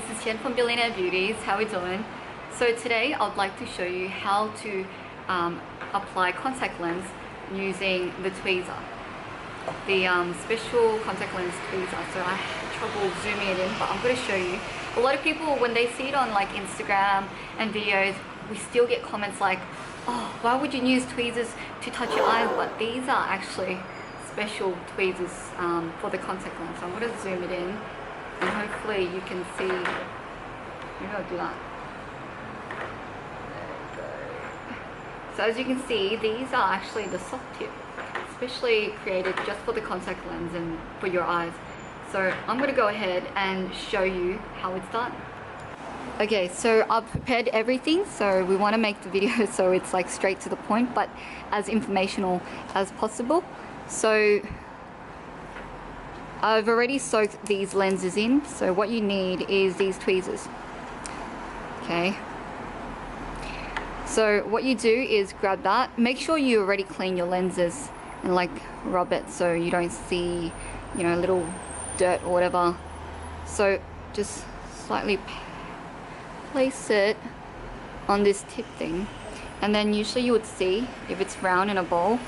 this is Jen from Billionaire Beauties. How we doing? So today I'd like to show you how to apply contact lens using the tweezer, the special contact lens tweezer. So I had trouble zooming it in, but I'm going to show you. A lot of people, when they see it on like Instagram and videos, we still get comments like, oh, why would you use tweezers to touch your eyes? But these are actually special tweezers for the contact lens. So I'm going to zoom it in and hopefully you can see. Maybe I'll do that. There we go. So as you can see, these are actually the soft tip, especially created just for the contact lens and for your eyes. So I'm going to go ahead and show you how it's done. Okay, so I've prepared everything, so we want to make the video so it's like straight to the point but as informational as possible. So I've already soaked these lenses in, so what you need is these tweezers. Okay, so what you do is grab that, make sure you already clean your lenses and like rub it so you don't see, you know, little dirt or whatever. So just slightly place it on this tip thing, and then usually you would see if it's round in a bowl,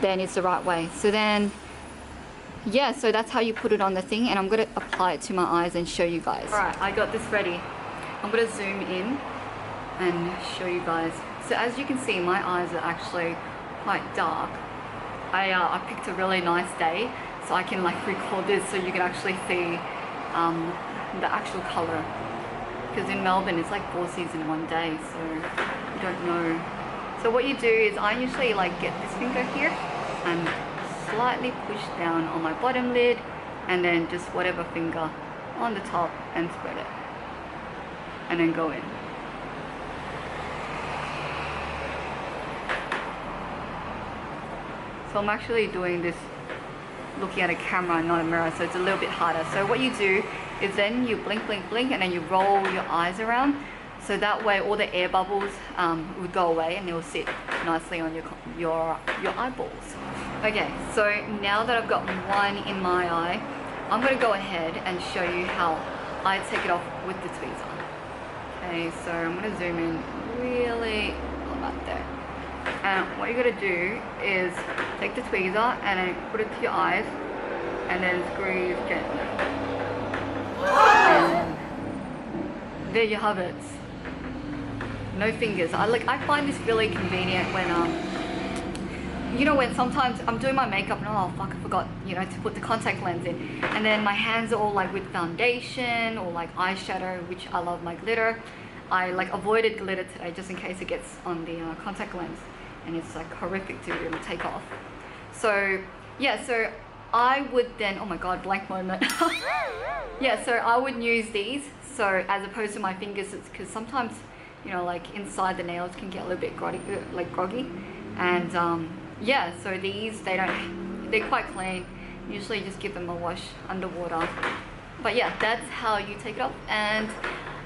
then it's the right way. So then, yeah, so that's how you put it on the thing, and I'm going to apply it to my eyes and show you guys. Alright, I got this ready. I'm going to zoom in and show you guys. So as you can see, my eyes are actually quite dark. I picked a really nice day so I can like record this so you can actually see the actual color. Because in Melbourne it's like 4 seasons in one day, so you don't know. So what you do is I usually like get this finger here and slightly push down on my bottom lid, and then just whatever finger on the top and spread it, and then go in. So I'm actually doing this looking at a camera, not a mirror, so it's a little bit harder. So what you do is then you blink, blink, blink, and then you roll your eyes around. So that way all the air bubbles would go away and they will sit nicely on your eyeballs. Okay, so now that I've got one in my eye, I'm going to go ahead and show you how I take it off with the tweezer. Okay, so I'm going to zoom in really about there. And what you're going to do is take the tweezer and then put it to your eyes and then squeeze gently. And there you have it. No fingers. I find this really convenient when you know, when sometimes I'm doing my makeup and oh fuck, I forgot, you know, to put the contact lens in, and then my hands are all like with foundation or like eyeshadow, which I love my glitter. I like avoided glitter today just in case it gets on the contact lens, and it's like horrific to really take off. So yeah, so I would then, oh my god, blank moment. Yeah, so I would use these, so as opposed to my fingers, because sometimes, you know, like inside the nails can get a little bit groggy, and yeah, so these, they're quite clean. Usually just give them a wash underwater. But yeah, that's how you take it off. And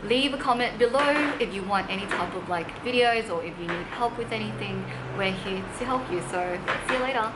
leave a comment below if you want any type of like videos, or if you need help with anything. We're here to help you. So see you later.